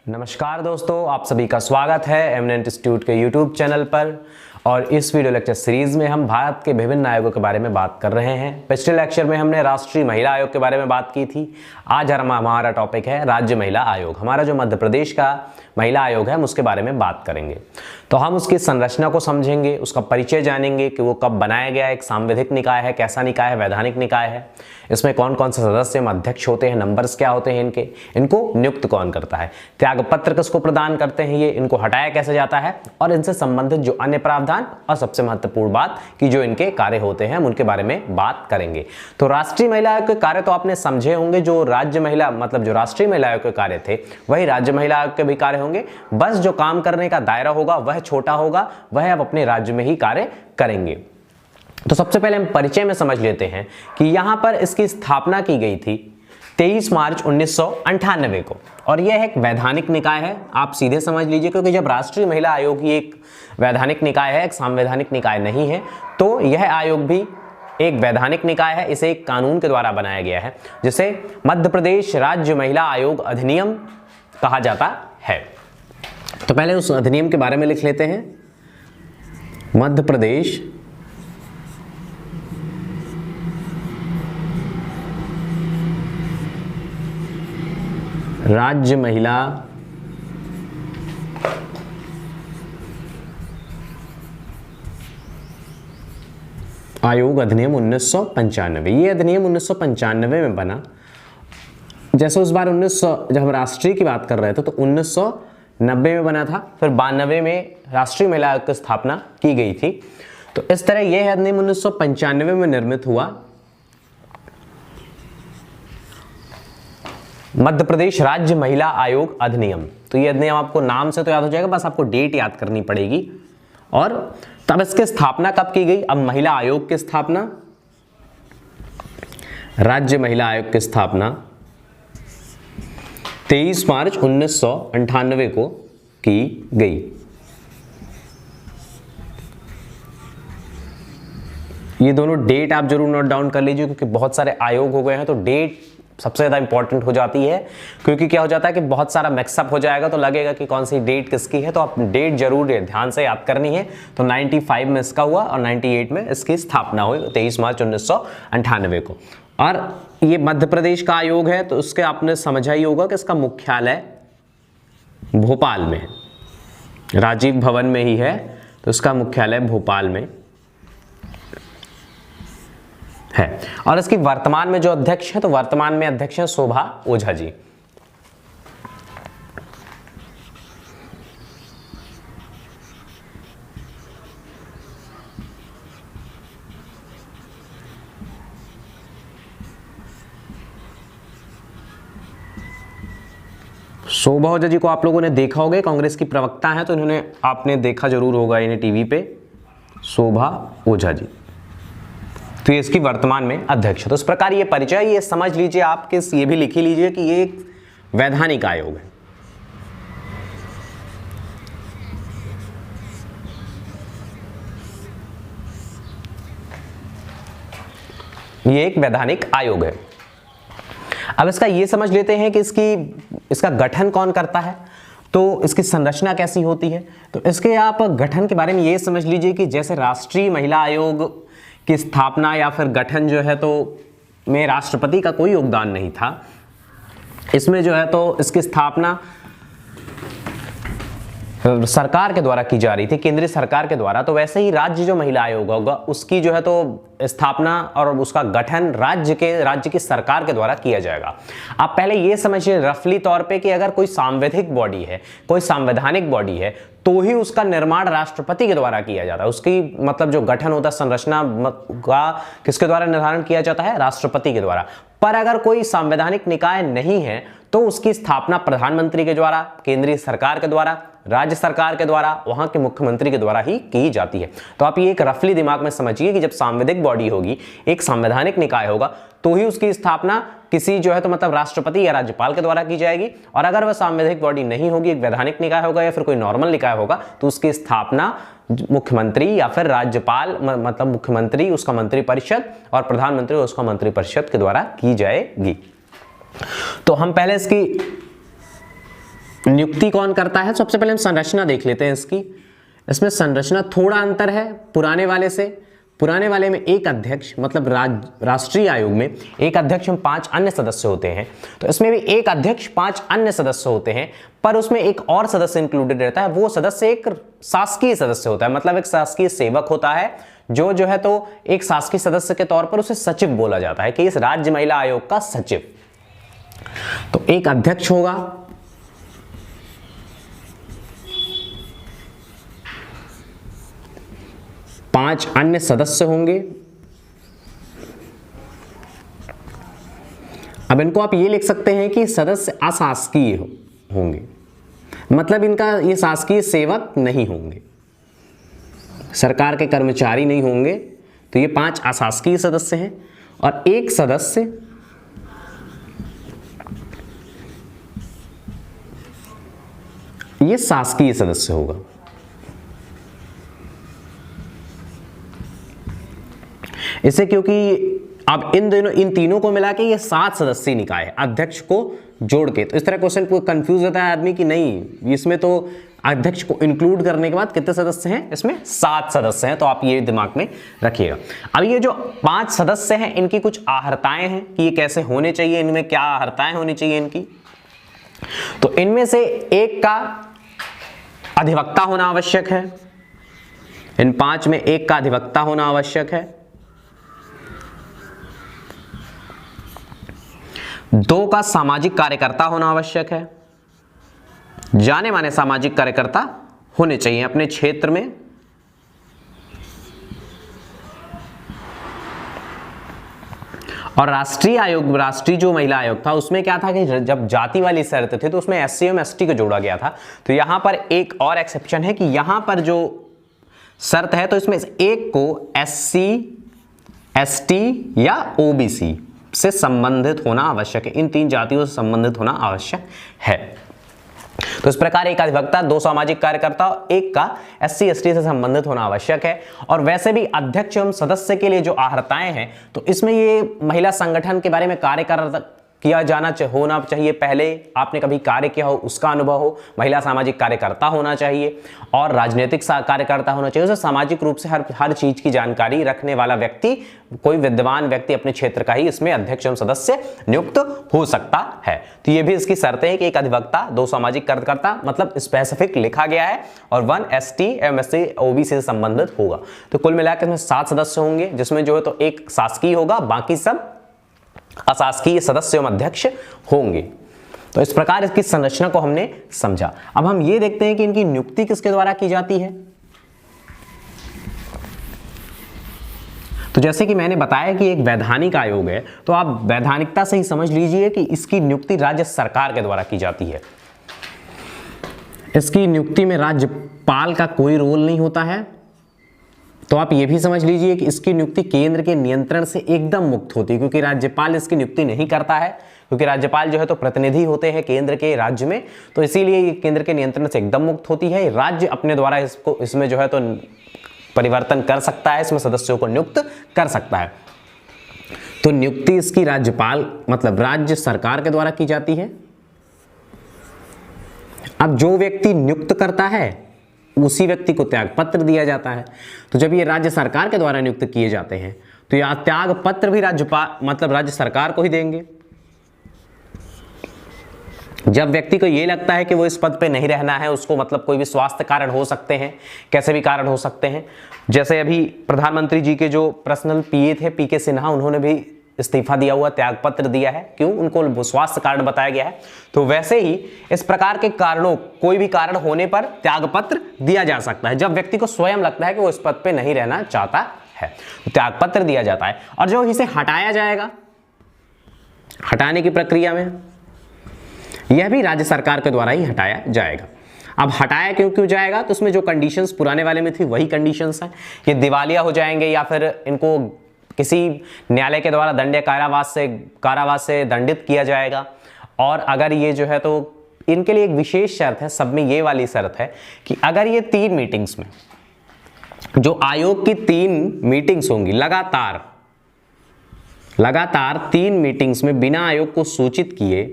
नमस्कार दोस्तों, आप सभी का स्वागत है एमिनेंट इंस्टीट्यूट के यूट्यूब चैनल पर। और इस वीडियो लेक्चर सीरीज में हम भारत के विभिन्न आयोगों के बारे में बात कर रहे हैं। पिछले लेक्चर में हमने राष्ट्रीय महिला आयोग के बारे में बात की थी। आज हमारा टॉपिक है राज्य महिला आयोग। हमारा जो मध्य प्रदेश का महिला आयोग है हम उसके बारे में बात करेंगे। तो हम उसकी संरचना को समझेंगे, उसका परिचय जानेंगे कि वो कब बनाया गया, एक सांविधिक निकाय है, कैसा निकाय है, वैधानिक निकाय है, इसमें कौन कौन से सदस्य अध्यक्ष होते हैं, नंबर्स क्या होते हैं इनके, इनको नियुक्त कौन करता है, त्यागपत्र किसको प्रदान करते हैं ये, इनको हटाया कैसे जाता है, और इनसे संबंधित जो अन्य प्रावधान और सबसे महत्वपूर्ण बात कि जो इनके कार्य होते हैं हम उनके बारे में बात करेंगे। तो राष्ट्रीय महिला आयोग के कार्य तो आपने समझे होंगे। जो राज्य महिला जो राष्ट्रीय महिला आयोग के कार्य थे वही राज्य महिला आयोग के भी कार्य होंगे, बस जो काम करने का दायरा होगा वह छोटा होगा, वह अब अपने राज्य में ही कार्य करेंगे। तो सबसे पहले हम परिचय में समझ लेते हैं कि यहां पर इसकी स्थापना की गई थी 23 मार्च 1998 को, और यह एक वैधानिक निकाय है। आप सीधे समझ लीजिए, क्योंकि जब राष्ट्रीय महिला आयोग ही एक वैधानिक निकाय है, एक संवैधानिक निकाय नहीं है, तो यह आयोग भी एक वैधानिक निकाय है। इसे एक कानून के द्वारा बनाया गया है जिसे मध्य प्रदेश राज्य महिला आयोग अधिनियम कहा जाता है। तो पहले उस अधिनियम के बारे में लिख लेते हैं। मध्य प्रदेश राज्य महिला आयोग अधिनियम 1995। ये अधिनियम 1995 में बना। जैसे उस बार जब हम राष्ट्रीय की बात कर रहे थे तो 1990 में बना था, फिर 92 में राष्ट्रीय महिला आयोग की स्थापना की गई थी। तो इस तरह यह अधिनियम 1995 में निर्मित हुआ। मध्य प्रदेश राज्य महिला आयोग अधिनियम। तो ये अधिनियम आपको नाम से तो याद हो जाएगा, बस आपको डेट याद करनी पड़ेगी। और तब इसकी स्थापना कब की गई? अब महिला आयोग की स्थापना, राज्य महिला आयोग की स्थापना 23 मार्च 1998 को की गई। ये दोनों डेट आप जरूर नोट डाउन कर लीजिए, क्योंकि बहुत सारे आयोग हो गए हैं तो डेट सबसे ज़्यादा इंपॉर्टेंट हो जाती है। क्योंकि क्या हो जाता है कि बहुत सारा मिक्सअप हो जाएगा तो लगेगा कि कौन सी डेट किसकी है, तो आप डेट जरूर ध्यान से याद करनी है। तो 95 में इसका हुआ और 98 में इसकी स्थापना हुई 23 मार्च 1998 को। और ये मध्य प्रदेश का आयोग है, तो उसके आपने समझा ही होगा कि इसका मुख्यालय भोपाल में है, राजीव भवन में ही है, तो इसका मुख्यालय भोपाल में है। और इसकी वर्तमान में जो अध्यक्ष है, तो वर्तमान में अध्यक्ष है शोभा ओझा जी। शोभा ओझा जी को आप लोगों ने देखा होगा, कांग्रेस की प्रवक्ता हैं, तो इन्होंने आपने देखा जरूर होगा इन्हें टीवी पे, शोभा ओझा जी। तो ये इसकी वर्तमान में अध्यक्ष है। तो इस प्रकार ये परिचय, ये समझ लीजिए आप, ये भी लिख ही लीजिए कि ये एक वैधानिक आयोग है। ये एक वैधानिक आयोग है। अब इसका ये समझ लेते हैं कि इसका गठन कौन करता है, तो इसकी संरचना कैसी होती है। तो इसके आप गठन के बारे में ये समझ लीजिए कि जैसे राष्ट्रीय महिला आयोग की स्थापना या फिर गठन जो है तो में राष्ट्रपति का कोई योगदान नहीं था। इसमें जो है तो इसकी स्थापना सरकार के द्वारा की जा रही थी, केंद्रीय सरकार के द्वारा। तो वैसे ही राज्य जो महिला आयोग होगा उसकी जो है तो स्थापना और उसका गठन राज्य की सरकार के द्वारा किया जाएगा। आप पहले ये समझिए रफली तौर पे कि अगर कोई सांविधिक बॉडी है, कोई संवैधानिक बॉडी है, तो ही उसका निर्माण राष्ट्रपति के द्वारा किया जाता है। उसकी जो गठन होता है, संरचना का किसके द्वारा निर्धारण किया जाता है? राष्ट्रपति के द्वारा। पर अगर कोई संवैधानिक निकाय नहीं है तो उसकी स्थापना प्रधानमंत्री के द्वारा, केंद्रीय सरकार के द्वारा, राज्य सरकार के द्वारा, वहां के मुख्यमंत्री के द्वारा ही की जाती है। तो आप ये एक रफली दिमाग में समझिए कि जब सांविधिक बॉडी होगी, एक संवैधानिक निकाय होगा, तो ही उसकी स्थापना किसी जो है तो राष्ट्रपति या राज्यपाल के द्वारा की जाएगी। और अगर वह सांविधिक बॉडी नहीं होगी, एक वैधानिक निकाय होगा या फिर कोई नॉर्मल निकाय होगा, तो उसकी स्थापना मुख्यमंत्री या फिर राज्यपाल मुख्यमंत्री, उसका मंत्रिपरिषद, और प्रधानमंत्री उसका मंत्रिपरिषद के द्वारा की जाएगी। तो हम पहले इसकी नियुक्ति कौन करता है? सबसे पहले हम संरचना देख लेते हैं इसकी। इसमें संरचना थोड़ा अंतर है पुराने वाले से। पुराने वाले में एक अध्यक्ष, मतलब राष्ट्रीय आयोग में एक अध्यक्ष एवं 5 अन्य सदस्य होते हैं, तो इसमें भी एक अध्यक्ष 5 अन्य सदस्य होते हैं, पर उसमें एक और सदस्य इंक्लूडेड रहता है। वो सदस्य एक शासकीय सदस्य होता है, मतलब एक शासकीय सेवक होता है, जो है तो एक शासकीय सदस्य के तौर पर उसे सचिव बोला जाता है कि इस राज्य महिला आयोग का सचिव। तो एक अध्यक्ष होगा, 5 अन्य सदस्य होंगे। अब इनको आप ये लिख सकते हैं कि सदस्य अशासकीय होंगे, मतलब इनका ये शासकीय सेवक नहीं होंगे, सरकार के कर्मचारी नहीं होंगे। तो ये 5 अशासकीय सदस्य हैं और एक सदस्य ये शासकीय सदस्य होगा। इसे क्योंकि अब इन तीनों को मिला के ये 7 सदस्यीय निकाय है, अध्यक्ष को जोड़ के। तो इस तरह क्वेश्चन कंफ्यूज होता है आदमी कि नहीं, इसमें तो अध्यक्ष को इंक्लूड करने के बाद कितने सदस्य हैं? इसमें 7 सदस्य हैं, तो आप ये दिमाग में रखिएगा। अब ये जो 5 सदस्य हैं, इनकी कुछ आहर्ताएं हैं कि ये कैसे होने चाहिए, इनमें क्या आहर्ताएं होनी चाहिए इनकी। तो इनमें से एक का अधिवक्ता होना आवश्यक है, इन 5 में एक का अधिवक्ता होना आवश्यक है। 2 का सामाजिक कार्यकर्ता होना आवश्यक है, जाने माने सामाजिक कार्यकर्ता होने चाहिए अपने क्षेत्र में। और राष्ट्रीय जो महिला आयोग था उसमें क्या था कि जब जाति वाली शर्त थी तो उसमें SC एवं ST को जोड़ा गया था। तो यहां पर एक और एक्सेप्शन है कि यहां पर जो शर्त है तो इसमें एक को SC, ST या OBC से संबंधित होना आवश्यक है, इन 3 जातियों से संबंधित होना आवश्यक है। तो इस प्रकार एक अधिवक्ता, 2 सामाजिक कार्यकर्ता, एक का SC ST से संबंधित होना आवश्यक है। और वैसे भी अध्यक्ष एवं सदस्य के लिए जो आहर्ताएं हैं, तो इसमें ये महिला संगठन के बारे में किया जाना होना चाहिए, पहले आपने कभी कार्य किया हो उसका अनुभव हो, महिला सामाजिक कार्यकर्ता होना चाहिए और राजनीतिक कार्यकर्ता होना चाहिए। उसे सामाजिक रूप से हर चीज की जानकारी रखने वाला व्यक्ति, कोई विद्वान व्यक्ति अपने क्षेत्र का ही इसमें अध्यक्ष एवं सदस्य नियुक्त हो सकता है। तो ये भी इसकी शर्तें हैं कि एक अधिवक्ता, 2 सामाजिक कार्यकर्ता, मतलब स्पेसिफिक लिखा गया है, और 1 ST एवं SC OBC से संबंधित होगा। तो कुल मिलाकर इसमें 7 सदस्य होंगे, जिसमें जो है तो एक शासकीय होगा, बाकी सब अशासकीय सदस्य एवं अध्यक्ष होंगे। तो इस प्रकार इसकी संरचना को हमने समझा। अब हम ये देखते हैं कि इनकी नियुक्ति किसके द्वारा की जाती है। तो जैसे कि मैंने बताया कि एक वैधानिक आयोग है, तो आप वैधानिकता से ही समझ लीजिए कि इसकी नियुक्ति राज्य सरकार के द्वारा की जाती है। इसकी नियुक्ति में राज्यपाल का कोई रोल नहीं होता है। तो आप ये भी समझ लीजिए कि इसकी नियुक्ति केंद्र के नियंत्रण से एकदम मुक्त होती है, क्योंकि राज्यपाल इसकी नियुक्ति नहीं करता है, क्योंकि राज्यपाल जो है तो प्रतिनिधि होते हैं केंद्र के राज्य में, तो इसीलिए ये केंद्र के नियंत्रण से एकदम मुक्त होती है। राज्य अपने द्वारा इसमें जो है तो परिवर्तन कर सकता है, इसमें सदस्यों को नियुक्त कर सकता है। तो नियुक्ति इसकी राज्यपाल, मतलब राज्य सरकार के द्वारा की जाती है। अब जो व्यक्ति नियुक्त करता है उसी व्यक्ति को त्याग पत्र दिया जाता है। तो जब ये राज्य सरकार के द्वारा नियुक्त किए जाते हैं तो यह त्याग पत्र भी राज्य सरकार को ही देंगे। जब व्यक्ति को ये लगता है कि वो इस पद पे नहीं रहना है, उसको मतलब कोई भी स्वास्थ्य कारण हो सकते हैं, कैसे भी कारण हो सकते हैं, जैसे अभी प्रधानमंत्री जी के जो पर्सनल PA थे PK सिन्हा, उन्होंने भी इस्तीफा दिया हुआ, त्याग पत्र दिया है, क्यों? उनको स्वास्थ्य कारण बताया गया है। तो वैसे ही इस प्रकार के कारणों, कोई भी कारण होने पर त्याग पत्र दिया जा सकता है, जब व्यक्ति को स्वयं लगता है कि वो इस पद पे नहीं रहना चाहता है, तो त्याग पत्र दिया जाता है। और जो इसे हटाया जाएगा, हटाने की प्रक्रिया में यह भी राज्य सरकार के द्वारा ही हटाया जाएगा। अब हटाया क्यों जाएगा? तो उसमें जो कंडीशंस पुराने वाले में थी वही कंडीशंस हैं। ये दिवालिया हो जाएंगे या फिर इनको किसी न्यायालय के द्वारा दंडनीय कारावास से दंडित किया जाएगा। और अगर ये जो है तो इनके लिए एक विशेष शर्त है, सब में ये वाली शर्त है कि अगर ये 3 मीटिंग्स में, जो आयोग की 3 मीटिंग्स होंगी लगातार 3 मीटिंग्स में बिना आयोग को सूचित किए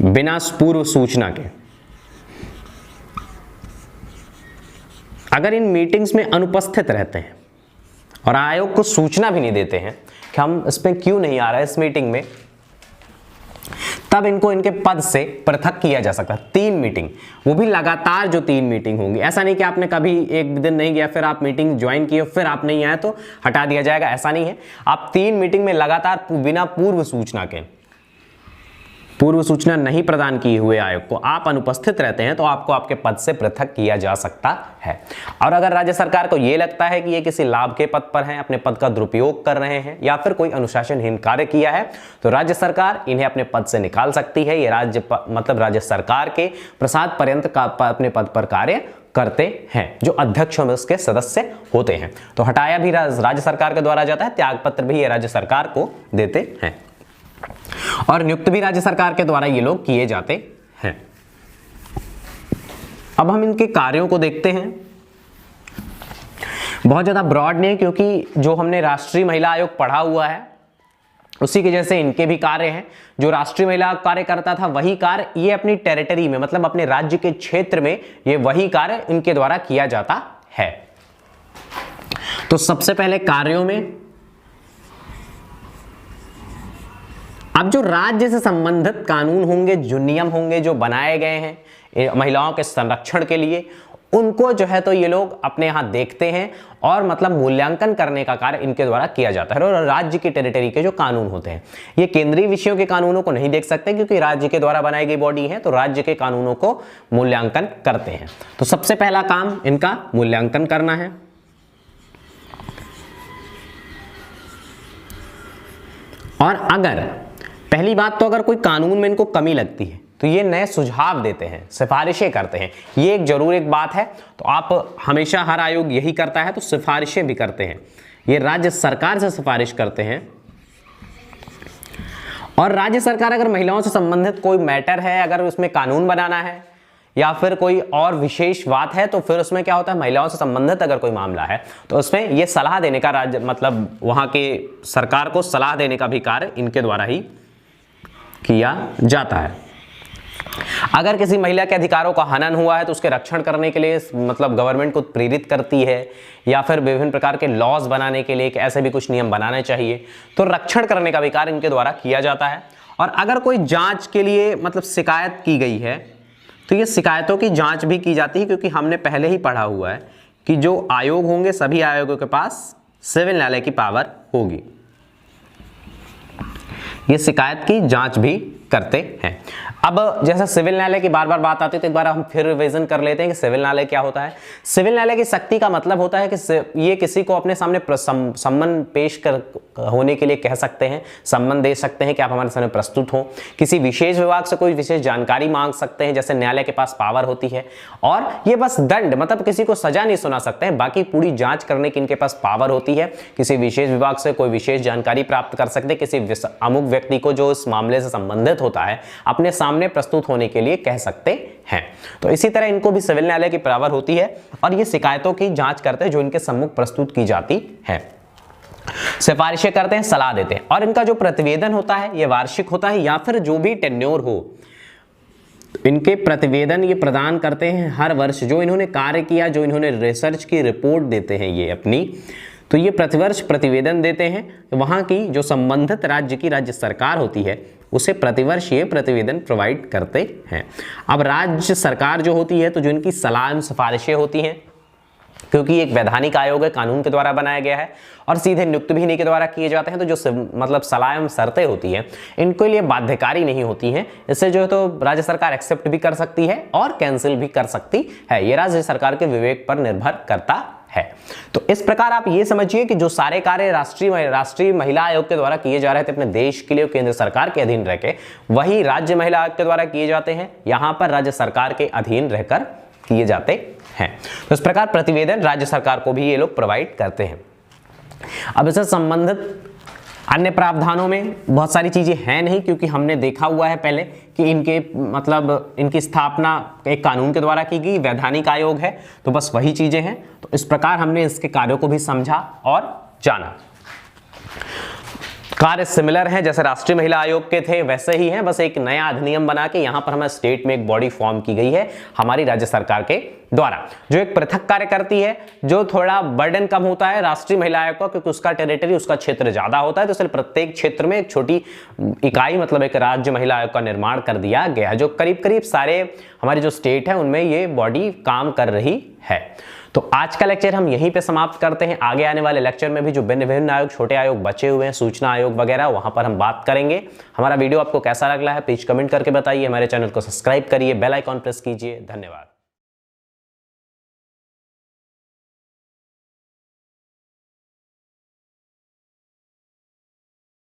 बिना पूर्व सूचना के अगर इन मीटिंग्स में अनुपस्थित रहते हैं और आयोग को सूचना भी नहीं देते हैं कि हम इसमें क्यों नहीं आ रहे हैं इस मीटिंग में, तब इनको इनके पद से पृथक किया जा सकता है। 3 मीटिंग, वो भी लगातार जो 3 मीटिंग होंगी। ऐसा नहीं कि आपने कभी एक दिन नहीं गया, फिर आप मीटिंग ज्वाइन किए, फिर आप नहीं आए तो हटा दिया जाएगा, ऐसा नहीं है। आप 3 मीटिंग में लगातार बिना पूर्व सूचना के, पूर्व सूचना नहीं प्रदान किए हुए आयोग को आप अनुपस्थित रहते हैं तो आपको आपके पद से पृथक किया जा सकता है। और अगर राज्य सरकार को यह लगता है कि ये किसी लाभ के पद पर हैं, अपने पद का दुरुपयोग कर रहे हैं या फिर कोई अनुशासनहीन कार्य किया है, तो राज्य सरकार इन्हें अपने पद से निकाल सकती है। ये राज्य सरकार के प्रसाद पर्यंत अपने पद पर कार्य करते हैं, जो अध्यक्ष में उसके सदस्य होते हैं। तो हटाया भी राज्य सरकार के द्वारा जाता है, त्यागपत्र भी ये राज्य सरकार को देते हैं और नियुक्त भी राज्य सरकार के द्वारा ये लोग किए जाते हैं। अब हम इनके कार्यों को देखते हैं। बहुत ज्यादा ब्रॉड नहीं, क्योंकि जो हमने राष्ट्रीय महिला आयोग पढ़ा हुआ है उसी के जैसे इनके भी कार्य हैं। जो राष्ट्रीय महिला कार्य करता था वही कार्य ये अपनी टेरिटरी में, मतलब अपने राज्य के क्षेत्र में, ये वही कार्य इनके द्वारा किया जाता है। तो सबसे पहले कार्यों में, अब जो राज्य से संबंधित कानून होंगे, जो नियम होंगे, जो बनाए गए हैं महिलाओं के संरक्षण के लिए, उनको जो है तो ये लोग अपने यहाँ देखते हैं और मतलब मूल्यांकन करने का कार्य इनके द्वारा किया जाता है। और राज्य की टेरिटरी के जो कानून होते हैं, ये केंद्रीय विषयों के कानूनों को नहीं देख सकते क्योंकि राज्य के द्वारा बनाई गई बॉडी है, तो राज्य के कानूनों को मूल्यांकन करते हैं। तो सबसे पहला काम इनका मूल्यांकन करना है। और अगर पहली बात तो अगर कोई कानून में इनको कमी लगती है तो ये नए सुझाव देते हैं, सिफारिशें करते हैं। ये एक जरूर एक बात है, तो आप हमेशा हर आयोग यही करता है, तो सिफारिशें भी करते हैं। ये राज्य सरकार से सिफारिश करते हैं। और राज्य सरकार अगर महिलाओं से संबंधित कोई मैटर है, अगर उसमें कानून बनाना है या फिर कोई और विशेष बात है, तो फिर उसमें क्या होता है, महिलाओं से संबंधित अगर कोई मामला है तो उसमें ये सलाह देने का राज्य, मतलब वहां के सरकार को सलाह देने का भी कार्य इनके द्वारा ही किया जाता है। अगर किसी महिला के अधिकारों का हनन हुआ है तो उसके रक्षण करने के लिए मतलब गवर्नमेंट को प्रेरित करती है, या फिर विभिन्न प्रकार के लॉज बनाने के लिए ऐसे भी कुछ नियम बनाने चाहिए, तो रक्षण करने का भी कार्य इनके द्वारा किया जाता है। और अगर कोई जांच के लिए मतलब शिकायत की गई है तो ये शिकायतों की जांच भी की जाती है, क्योंकि हमने पहले ही पढ़ा हुआ है कि जो आयोग होंगे सभी आयोगों के पास सिविल न्यायालय की पावर होगी, ये शिकायत की जांच भी करते हैं। अब जैसा सिविल न्यायालय की बार बार बात आती है तो एक बार हम फिर रिवीजन कर लेते हैं कि सिविल न्यायालय क्या होता है। सिविल न्यायालय की शक्ति का मतलब होता है कि ये किसी को अपने सामने सम्मन पेश कर होने के लिए कह सकते हैं, सम्मन दे सकते हैं कि आप हमारे सामने प्रस्तुत हो। किसी विशेष विभाग से कोई विशेष जानकारी मांग सकते हैं, जैसे न्यायालय के पास पावर होती है। और ये बस दंड, मतलब किसी को सजा नहीं सुना सकते हैं, बाकी पूरी जांच करने की इनके पास पावर होती है। किसी विशेष विभाग से कोई विशेष जानकारी प्राप्त कर सकते हैं, किसी अमुक व्यक्ति को जो इस मामले से संबंधित होता है अपने सामने प्रस्तुत होने के लिए कह सकते हैं। तो इसी तरह इनको भी सिविल न्यायालय की पावर होती है और ये शिकायतों की जांच करते हैं जो इनके सम्मुख प्रस्तुत की जाती है, सिफारिशें करते हैं, सलाह देते हैं। और इनका जो प्रतिवेदन होता है ये वार्षिक होता है या फिर जो भी टेन्योर हो, इनके प्रतिवेदन ये प्रदान करते हैं हर वर्ष। जो इन्होंने कार्य किया, जो इन्होंने रिसर्च की रिपोर्ट देते हैं ये अपनी, तो ये प्रतिवर्ष प्रतिवेदन देते हैं। वहाँ की जो संबंधित राज्य की राज्य सरकार होती है उसे प्रतिवर्ष ये प्रतिवेदन प्रोवाइड करते हैं। अब राज्य सरकार जो होती है तो जो इनकी सलाह सिफारिशें होती हैं, क्योंकि एक वैधानिक आयोग है, कानून के द्वारा बनाया गया है और सीधे नियुक्त भी इन्हीं के द्वारा किए जाते हैं, तो जो मतलब सलाह एवं शर्तें होती हैं इनके लिए बाध्यकारी नहीं होती हैं। इससे जो है तो राज्य सरकार एक्सेप्ट भी कर सकती है और कैंसिल भी कर सकती है। ये राज्य सरकार के विवेक पर निर्भर करता है। तो इस प्रकार आप ये समझिए कि जो सारे कार्य राष्ट्रीय महिला आयोग के द्वारा किए जा रहे थे अपने देश के लिए केंद्र सरकार के अधीन रहकर, वही राज्य महिला आयोग के द्वारा किए जाते हैं, यहां पर राज्य सरकार के अधीन रहकर किए जाते हैं। तो इस प्रकार प्रतिवेदन राज्य सरकार को भी ये लोग प्रोवाइड करते हैं। अब इससे संबंधित अन्य प्रावधानों में बहुत सारी चीजें हैं नहीं, क्योंकि हमने देखा हुआ है पहले कि इनके मतलब इनकी स्थापना एक कानून के द्वारा की गई, वैधानिक आयोग है, तो बस वही चीजें हैं। तो इस प्रकार हमने इसके कार्यों को भी समझा और जाना। कार्य सिमिलर हैं, जैसे राष्ट्रीय महिला आयोग के थे वैसे ही हैं, बस एक नया अधिनियम बना के यहां पर हमें स्टेट में एक बॉडी फॉर्म की गई है हमारी राज्य सरकार के द्वारा, जो एक पृथक कार्य करती है, जो थोड़ा बर्डन कम होता है राष्ट्रीय महिला आयोग का, क्योंकि उसका टेरिटरी, उसका क्षेत्र ज्यादा होता है, तो इसलिए प्रत्येक क्षेत्र में एक छोटी इकाई मतलब एक राज्य महिला आयोग का निर्माण कर दिया गया है, जो करीब करीब सारे हमारे जो स्टेट है उनमें ये बॉडी काम कर रही है। तो आज का लेक्चर हम यहीं पे समाप्त करते हैं। आगे आने वाले लेक्चर में भी जो भिन्न भिन्न आयोग, छोटे आयोग बचे हुए हैं, सूचना आयोग वगैरह, वहां पर हम बात करेंगे। हमारा वीडियो आपको कैसा लग रहा है प्लीज कमेंट करके बताइए। हमारे चैनल को सब्सक्राइब करिए, बेल आइकॉन प्रेस कीजिए। धन्यवाद।